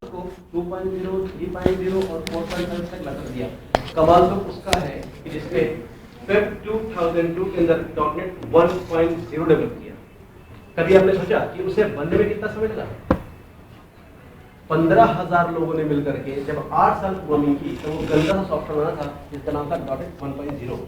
को 2.0, 3.0 और 4.5 तक ला कर दिया। कमाल तो उसका है कि जिसने फेब 2002 के अंदर डॉटनेट 1.0 डेवलप किया। कभी आपने सोचा कि उसे बनने में कितना समय लगा? 15,000 लोगों ने मिलकर के जब 8 साल प्रोग्रामिंग की तो वो गंदा सा सॉफ्टवेयर बना था जिसका नाम था डॉटनेट 1.0।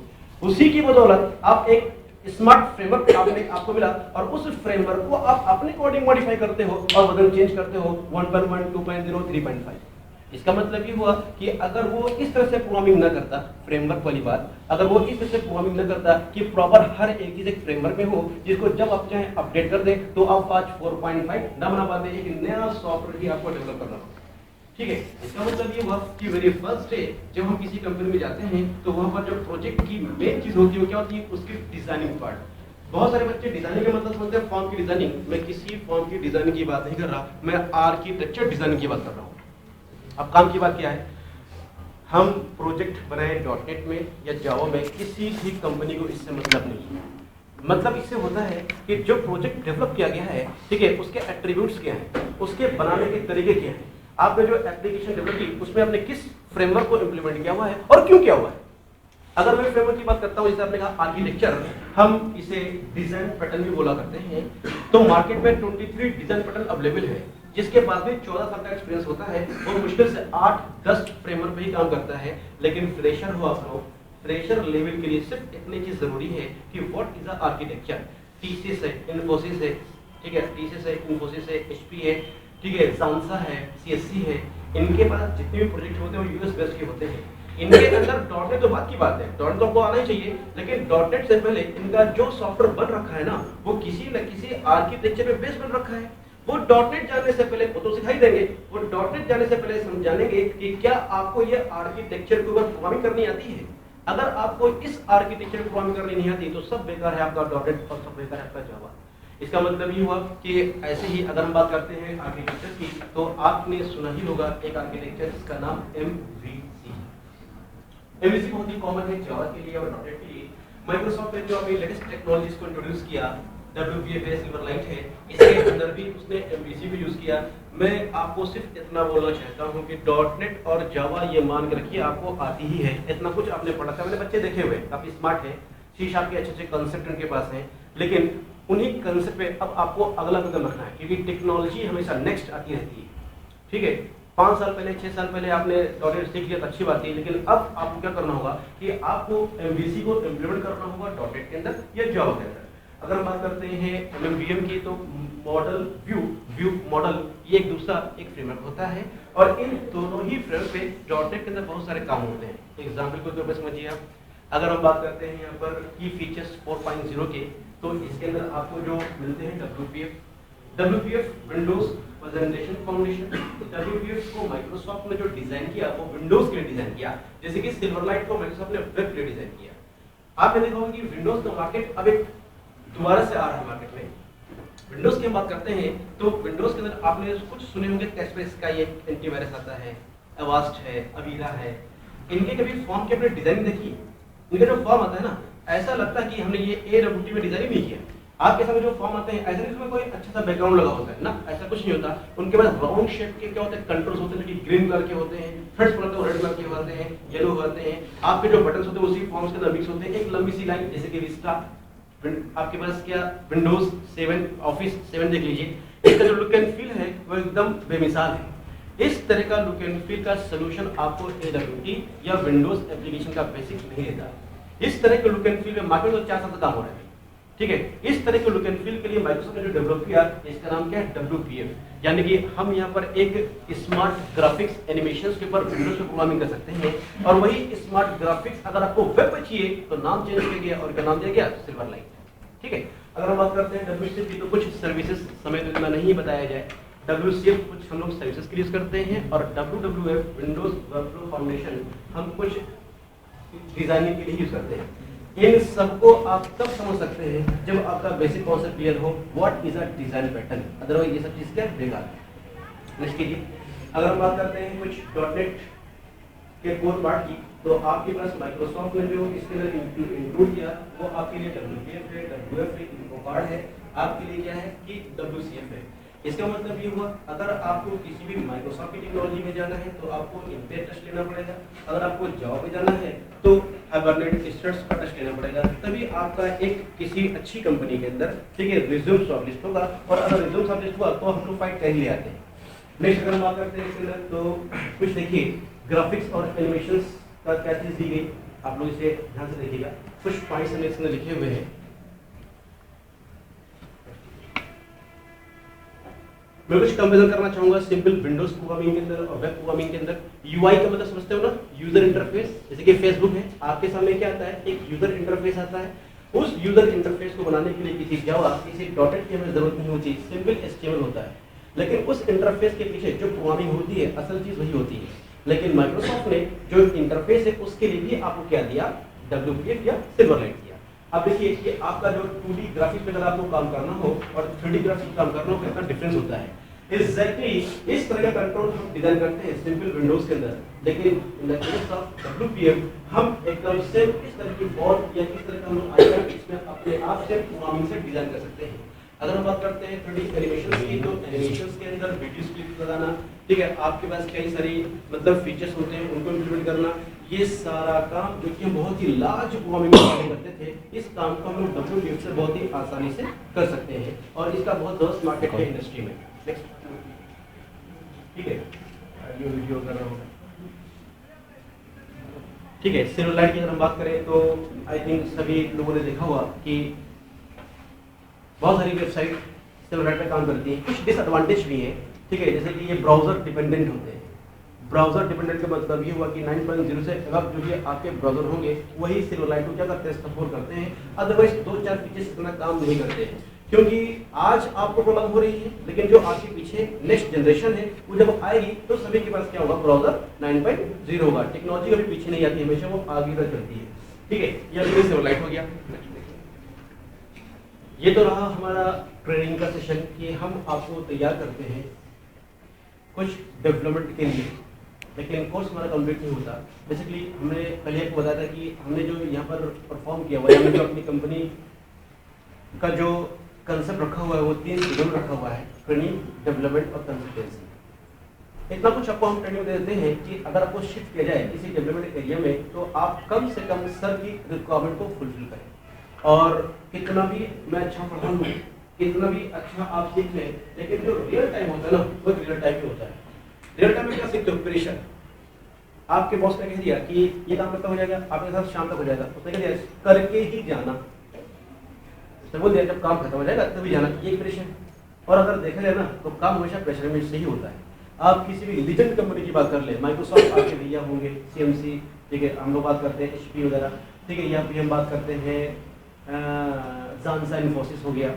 उसी की बदौलत आप एक स्मार्ट फ्रेमवर्क आपको मिला और उस फ्रेमवर्क को आप अपने अकॉर्डिंग मॉडिफाई करते हो और वर्जन चेंज करते हो 1.1, 2.0, 3.5। इसका मतलब ये हुआ कि अगर वो इस तरह से प्रोग्रामिंग न करता, फ्रेमवर्क वाली बात, अगर वो इस तरह से प्रोग्रामिंग न करता कि प्रॉपर हर एक चीज एक फ्रेमवर्क में हो जिसको जब आप चाहें अपडेट कर दें तो आप आज 4.5 न बना पाते, एक नया सॉफ्टवेयर ही आपको डेवलप करना होगा। ठीक है, इसका मतलब ये हुआ कि वेरी फर्स्ट डे जब हम किसी कंपनी में जाते हैं तो वहां पर जो प्रोजेक्ट की मेन चीज होती है वो क्या होती है? उसकी डिजाइनिंग पार्ट। बहुत सारे बच्चे डिजाइनिंग का मतलब समझते हैं फॉर्म की डिजाइनिंग। मैं किसी फॉर्म की डिजाइनिंग की बात नहीं कर रहा, मैं आर्किटेक्चर डिजाइनिंग की बात कर रहा हूँ। अब काम की बात क्या है? हम प्रोजेक्ट बनाए डॉटनेट में या जावा में, किसी भी कंपनी को इससे मतलब नहीं है। मतलब इससे होता है कि जो प्रोजेक्ट डेवलप किया गया है, ठीक है, उसके एट्रीब्यूट्स क्या हैं, उसके बनाने के तरीके क्या हैं, आपने जो एप्लीकेशन डेवलप की उसमें आपने किस फ्रेमवर्क को इंप्लीमेंट किया हुआ है और क्यों किया हुआ है। अगर मैं फ्रेमवर्क की बात करता हूं, जैसे आपने कहा आर्किटेक्चर, हम इसे डिजाइन पैटर्न भी बोला करते हैं। तो मार्केट में 23 डिजाइन पैटर्न अवेलेबल है। जिसके पास भी 14 साल का एक्सपीरियंस होता है वो मुश्किल से 8-10 फ्रेमवर्क पे ही काम करता है। लेकिन फ्रेशर हो आप लोग, फ्रेशर लेवल के लिए सिर्फ इतनी चीज जरूरी है कि what is the architecture. TCS है, इन्फोसिस है, ठीक है, टीसीएस है, इन्फोसिस है, एचपी है, ठीक है, सांसा है, सीएससी है, इनके पास जितने भी प्रोजेक्ट होते हैं वो यूएस बेस्ड के होते हैं। इनके अंदर डॉटनेट तो बात की बात है, डॉटनेट तो आपको आना ही चाहिए, लेकिन डॉटनेट से पहले इनका जो सॉफ्टवेयर बन रखा है ना, वो किसी न किसी आर्किटेक्चर पे बेस बन रखा है। वो डॉटनेट जाने से पहले वो तो सिखाई देंगे, वो डॉटनेट जाने से पहले समझानेंगे कि क्या आपको ये आर्किटेक्चर के ऊपर प्रोग्रामिंग करनी आती है। अगर आपको इस आर्किटेक्चर पे प्रोग्रामिंग करनी नहीं आती तो सब बेकार है आपका डॉटनेट और सब बेकार है आपका जावा। इसका मतलब ये हुआ कि ऐसे ही अगर हम बात करते हैं आर्किटेक्चर की, तो आपने सुना ही होगा एक आर्किटेक्चर जिसका नाम एमवीसी। एमवीसी बहुत ही कॉमन है जावा के लिए और डॉटनेट के लिए। माइक्रोसॉफ्ट ने जो अभी लेटेस्ट टेक्नोलॉजीज को इंट्रोड्यूस किया, WPF है, सिल्वरलाइट है, इसके अंदर भी उसने एमवीसी को यूज किया। मैं आपको सिर्फ इतना बोलना चाहता हूं कि डॉटनेट और जावा ये मान के रखिए आपको आती ही है, इतना कुछ आपने पढ़ा था। मैंने बच्चे देखे हुए काफी स्मार्ट है, सी शार्प के अच्छे अच्छे कंसेप्ट उनके पास हैं, लेकिन उन्हीं कंसेप्ट पे अब आपको अगला कदम रखना है क्योंकि टेक्नोलॉजी हमेशा नेक्स्ट आती रहती है। ठीक है, 5 साल पहले 6 साल पहले आपने डॉटनेट सीख लिया तो अच्छी बात है, लेकिन अब आपको क्या करना होगा कि आपको एमवीसी को इम्प्लीमेंट करना होगा डॉटनेट के अंदर या जावा के अंदर। अगर हम बात करते हैं एमवीएम की तो मॉडल व्यू मॉडल, ये एक दूसरा एक फ्रेमवर्क होता है और इन दोनों ही फ्रेमवर्क पे डॉटनेट के अंदर बहुत सारे काम होते हैं। एग्जांपल के तौर पर समझिए आप, अगर हम बात करते हैं यहाँ पर की फीचर्स 4.0 के, तो इसके अंदर आपको जो मिलते हैं WPF Windows presentation foundation. WPF को माइक्रोसॉफ्ट ने जो डिजाइन किया वो विंडोज के लिए डिजाइन किया, जैसे कि सिल्वरलाइट को माइक्रोसॉफ्ट ने वेब के लिए डिजाइन किया। आपने देखा होगा कि विंडोज का मार्केट अब एक दोबारा से आ रहा है मार्केट में। विंडोज की हम बात करते हैं तो विंडोज के अंदर आपने कुछ सुने होंगे, कैशबैक का ये एंटीवायरस आता है, अवास्ट है, अवीरा है। इनके कभी फॉर्म की आपने डिजाइन देखी? इनका जो फॉर्म आता है ना, ऐसा लगता है कि हमने ये AWT में डिजाइन नहीं किया। आपके सामने जो फॉर्म आते हैं ऐसा नहीं उसमें कोई अच्छा सा बैकग्राउंड लगा होता है ना, ऐसा कुछ नहीं होता। उनके पास राउंड शेप के क्या होते हैं, कंट्रोल्स होते हैं जो कि ग्रीन कलर के होते हैं, थ्रेड्स पर रेड कलर के होते हैं, येलो होते हैं। आपके जो बटन्स होते हैं उसी फॉर्म्स के अंदर मिक्स होते हैं, एक लंबी सी लाइन जैसे कि विस्टा। आपके पास क्या विंडोज 7 ऑफिस 7 देख लीजिए, इसका जो लुक एंड फील है वो एकदम बेमिसाल है। इस तरह का लुक एंड फील का सोल्यूशन आपको AWT या विंडोज एप्लीकेशन का बेसिक नहीं देता। इस तरह के लुक एंड फील में मार्केट में 4 साल तक काम हो रहा है। ठीक है, इस तरह के लुक एंड फील के लिए माइक्रोसॉफ्ट ने जो डेवलप किया इसका नाम क्या है, WPF। यानी कि हम यहाँ पर एक स्मार्ट ग्राफिक्स एनिमेशंस के ऊपर विंडोज पे प्रोग्रामिंग कर सकते हैं। और वही स्मार्ट ग्राफिक्स अगर आपको वेब पे चाहिए तो नाम चेंज किया गया और क्या नाम दिया गया, सिल्वरलाइट। ठीक है, अगर हम बात करते हैं WCF की तो कुछ सर्विसेज, समय तो इतना नहीं बताया जाए। WCF कुछ हम लोग सर्विसेज के लिए यूज करते हैं और WWF विंडोज वर्कफ्लो फाउंडेशन हम कुछ डिजाइनिंग के लिए यूज करते हैं। इन सबको आप तब समझ सकते हैं जब आपका बेसिक कॉन्सेप्ट क्लियर हो, what is a design pattern. Otherwise ये सब चीज क्या बेकार है। नेक्स्ट कीजिए, अगर हम बात करते हैं कुछ डॉटनेट के कोर पार्ट की, तो आपके पास माइक्रोसॉफ्ट ने जो इसके अंदर इंक्लूड किया वो आपके लिए WPF है, WF है, इन्फोकार्ड है, आपके लिए क्या है कि WCF है। इसका मतलब ये हुआ, अगर आपको किसी भी माइक्रोसॉफ्ट की टेक्नोलॉजी में जाना है तो आपको इंटेल टच लेना पड़ेगा, अगर आपको जावा में जाना है तो हाइबरनेट स्टड्स का टच लेना पड़ेगा, तभी आपका एक किसी अच्छी कंपनी के अंदर, ठीक है, रिज्यूम शॉर्टलिस्ट होगा। और अगर रिज्यूम शॉर्टलिस्ट हुआ तो हम लोग फाइट कर ले आते हैं। नेक्स्ट अगर हम बात करते हैं इसके अंदर, तो कुछ देखिए ग्राफिक्स और एनिमेशंस का क्या चीज़ दी गई, आप लोग इसे ध्यान से देखिएगा। कुछ पॉइंट्स हमने इसमें लिखे हुए हैं, मैं कुछ कंपेरिजन करना चाहूंगा सिंपल विंडोज प्रोग्रामिंग के अंदर और वेब प्रोग्रामिंग के अंदर। यूआई का मतलब समझते हो ना, यूजर इंटरफेस। जैसे कि फेसबुक है, आपके सामने क्या आता है, एक यूजर इंटरफेस आता है। उस यूजर इंटरफेस को बनाने के लिए किसी जावा, किसी डॉटेड की हमें जरूरत नहीं होती, सिंपल एचटीएमएल होता है। लेकिन उस इंटरफेस के पीछे जो प्रोग्रामिंग होती है, असल चीज वही होती है। लेकिन माइक्रोसॉफ्ट ने जो इंटरफेस है उसके लिए भी आपको क्या दिया, WPF या सिल्वरलाइट दिया। अब देखिए कि आपका जो 2D ग्राफिक्स पे अगर आपको काम करना हो और 3D ग्राफिक्स काम करना हो, कितना डिफरेंस होता है। एग्जैक्टली इस तरह का कंट्रोल हम डिजाइन करते हैं सिंपल विंडोज के अंदर, लेकिन in the case of WPF हम एकदम से इस तरह की बॉर्ड या इस तरह का हम आइकन इसमें अपने आप से प्रोग्रामिंग से डिजाइन कर सकते हैं। अगर हम बात करते हैं 3D एनिमेशंस की, तो एनिमेशंस के अंदर वीडियो क्लिप लगाना, ठीक है, आपके पास कई सारी मतलब फीचर्स होते हैं, उनको इंप्लीमेंट करना, ये सारा काम जो कि हम बहुत ही लार्ज प्रोग्रामिंग में करते थे, इस काम को हम लोग WPF से बहुत ही आसानी से कर सकते हैं और इसका बहुत ज़बरदस्त मार्केट है इंडस्ट्री में। नेक्स्ट, ठीक है, ये वीडियो कर रहा हूँ, ठीक है। सिल्वरलाइट की अगर हम बात करें तो आई थिंक सभी लोगों ने देखा हुआ कि बहुत सारी वेबसाइट सिल्वरलाइट पे काम करती है। कुछ डिसएडवांटेज भी है, ठीक है, जैसे कि ये ब्राउजर डिपेंडेंट होते हैं। ब्राउजर डिपेंडेंट का मतलब ये हुआ कि 9.0 से अब जो कि आपके ब्राउजर होंगे वही सिल्वरलाइट को क्या करते हैं, सपोर्ट करते हैं। अदरवाइज 2-4 फीचर्स इतना काम नहीं करते हैं, क्योंकि आज आपको प्रॉब्लम हो रही है, लेकिन जो आपके पीछे नेक्स्ट जनरेशन है वो जब आएगी तो सभी के पास क्या होगा, ब्राउजर 9.0 होगा। टेक्नोलॉजी कभी पीछे नहीं आती, हमेशा वो आगे तक चलती है, ठीक है। ये सिल्वरलाइट हो गया। ये तो रहा हमारा ट्रेनिंग का सेशन कि हम आपको तैयार करते हैं कुछ डेवलपमेंट के लिए, लेकिन कोर्स हमारा कंप्लीट नहीं होता। बेसिकली हमने पहले आपको बताया था कि हमने जो यहाँ पर परफॉर्म किया हुआ है, हमने जो अपनी कंपनी का जो कंसेप्ट रखा हुआ है वो 3 शेड्यूल रखा हुआ है, ट्रेनिंग, डेवलपमेंट और कंसल्टेंसी। इतना कुछ आपको हम ट्रेनिंग देते हैं कि अगर आपको शिफ्ट किया जाए किसी डेवलपमेंट एरिया में तो आप कम से कम सर की रिक्वायरमेंट को फुलफिल करें। और कितना भी मैं अच्छा पढ़ा हूँ, कितना भी अच्छा आप सीख लें, लेकिन जो रियल टाइम होता है ना वो रियल टाइम ही होता है। रियल टाइम में क्या सीखते हो, प्रेशर। आपके बॉस ने कह दिया कि ये काम करता हो जाएगा, आपके साथ शाम तक हो जाएगा, उसने कह दिया करके ही जाना, तो बोल दिया जब काम खत्म हो जाएगा तभी जाना, ये प्रेशर। और अगर देखा जाए ना तो काम हमेशा प्रेशर में से ही होता है। आप किसी भी लीजेंड कंपनी की बात कर ले, माइक्रोसॉफ्ट आपके भैया होंगे, CMC, ठीक है, हम लोग बात करते हैं HP वगैरह, ठीक है, यहाँ पे हम बात करते हैं जानसा, इन्फोसिस हो गया।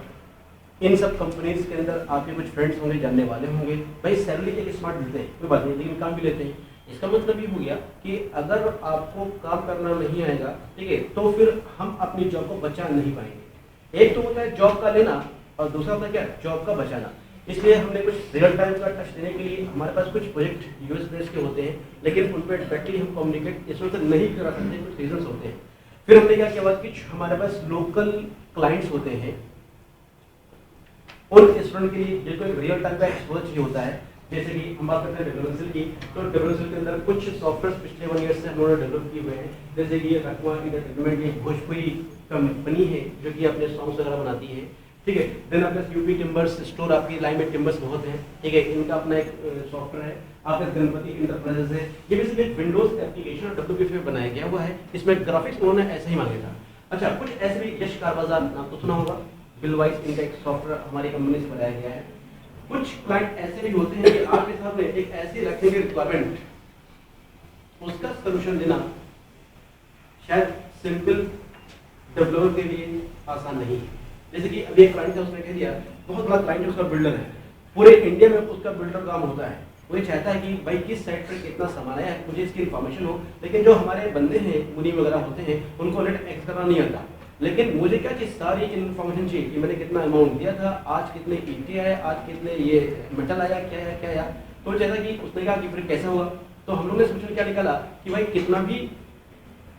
इन सब कंपनीज के अंदर आपके कुछ फ्रेंड्स होंगे, जानने वाले होंगे, भाई सैलरी एक स्मार्ट मिलते हैं, कोई बात नहीं, लेकिन काम भी लेते हैं। इसका मतलब ये हो गया कि अगर आपको काम करना नहीं आएगा, ठीक है, तो फिर हम अपनी जॉब को बचा नहीं पाएंगे। एक तो होता है जॉब का लेना और दूसरा होता है क्या, जॉब का बचाना। इसलिए हमने कुछ रियल टाइम का टच देने के लिए हमारे पास कुछ प्रोजेक्ट US बेस के होते हैं, लेकिन उन पर डायरेक्टली हम कम्युनिकेट इस वजह से नहीं करा सकते, कुछ रीजंस होते हैं। फिर हमने क्या किया कि हमारे पास लोकल क्लाइंट्स होते हैं, उन स्टूडेंट के लिए जिनको एक रियल टाइम का एक्सपोजर चाहिए होता है। जैसे कि हम बात करते हैं डेवलपमेंट की, तो डेवलपमेंट के अंदर कुछ सॉफ्टवेयर पिछले 1 ईयर से हम लोगों ने डेवलप किए हुए हैं। जैसे कि ये रकवा इंटरटेनमेंट एक भोजपुरी कंपनी है जो कि अपने सॉन्ग्स वगैरह बनाती है, ठीक है। देन आपके UP टिम्बर्स स्टोर, आपकी लाइन में टिम्बर्स बहुत हैं, ठीक है, इनका अपना एक सॉफ्टवेयर है। आपका गणपति इंटरप्राइजेस है, ये बेसिकली विंडोज एप्लीकेशन WPF में बनाया गया हुआ है। इसमें ग्राफिक्स उन्होंने ऐसे ही मांगे था। अच्छा, कुछ ऐसे भी, यश कार बाजार नाम तो सुना होगा, बिलवाइस इनका एक सॉफ्टवेयर हमारी कंपनी से बनाया गया है। कुछ क्लाइंट ऐसे भी होते हैं कि आपके सामने एक ऐसी रखेंगे रिक्वायरमेंट, उसका सोल्यूशन देना शायद सिंपल डेवलपर के लिए आसान नहीं है। जैसे कि अभी एक क्लाइंट है, उसने कह दिया, बहुत बड़ा क्लाइंट है, उसका बिल्डर है, पूरे इंडिया में उसका बिल्डर काम होता है। वो ये चाहता है कि भाई किस साइट पर कितना सामान आया है, मुझे इसकी इन्फॉर्मेशन हो, लेकिन जो हमारे बंदे हैं, मुनी वगैरह होते हैं, उनको नेट एक्सेस करना नहीं आता। लेकिन मुझे क्या चीज़ सारी इन्फॉर्मेशन चाहिए कि मैंने कितना अमाउंट दिया था, आज कितने ईंटें आए, आज कितने ये मेटल आया, क्या आया। तो जैसा कि उसने कहा कि फिर कैसे होगा, तो हम लोगों ने सोल्यूशन क्या निकाला कि भाई कितना भी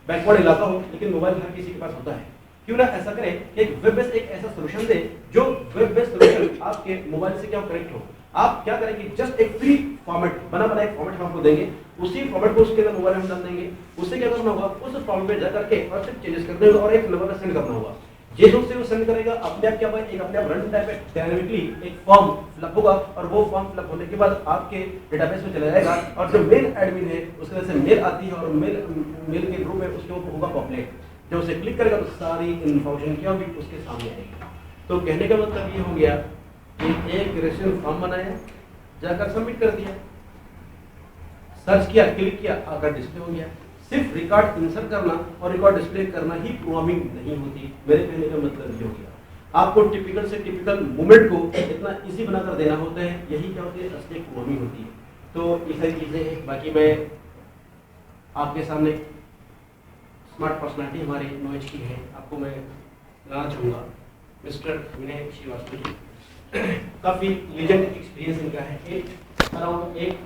बैकवर्ड इलाका हो, लेकिन मोबाइल हर किसी के पास होता है। क्यों ना ऐसा करें कि एक वेब बेस्ड एक ऐसा सॉल्यूशन दे जो वेब बेस्ड सॉल्यूशन आपके मोबाइल से क्या कनेक्ट हो। आप क्या करें कि जस्ट एक फ्री फॉर्मेट बना एक फॉर्मेट हम आपको देंगे, उसी फॉर्मेट को उसके अंदर मोबाइल में हम डाल देंगे। उससे क्या करना होगा, उस फॉर्मेट पे जा करके और सिर्फ चेंजेस करने होगा और एक नंबर पे सेंड करना होगा। जैसे उससे वो सेंड करेगा अपने आप क्या होगा, एक अपने आप रन टाइम पे डायनामिकली एक फॉर्म फिलअप होगा और वो फॉर्म फिलअप होने के बाद आपके डेटाबेस में चला जाएगा और जो मेल एडमिन है उसके वजह से मेल आती है और मेल के ग्रुप में उसके ऊपर होगा पॉपुलेट। जब उसे क्लिक करेगा तो सारी इन्फॉर्मेशन क्या होगी उसके सामने आएगी। तो कहने का मतलब ये हो गया कि एक रेजिस्ट्रेशन फॉर्म बनाया, जाकर सबमिट कर दिया, सर्च किया, क्लिक किया, आकर डिस्प्ले हो गया। सिर्फ रिकॉर्ड इंसर्ट करना और रिकॉर्ड डिस्प्ले करना ही प्रोग्रामिंग नहीं होती। मेरे कहने का मतलब ये हो गया, आपको टिपिकल से टिपिकल मूवमेंट को इतना इजी बनाकर देना होता है, यही क्या होती है असली प्रोग्रामिंग होती है। तो ये सारी चीज़ें हैं। बाकी मैं आपके सामने स्मार्ट पर्सनालिटी हमारे नॉलेज की है, आपको मैं लाना चाहूँगा मिस्टर विनय श्रीवास्तव जी। काफ़ी लीजेंड एक्सपीरियंस इनका है, अराउंड एक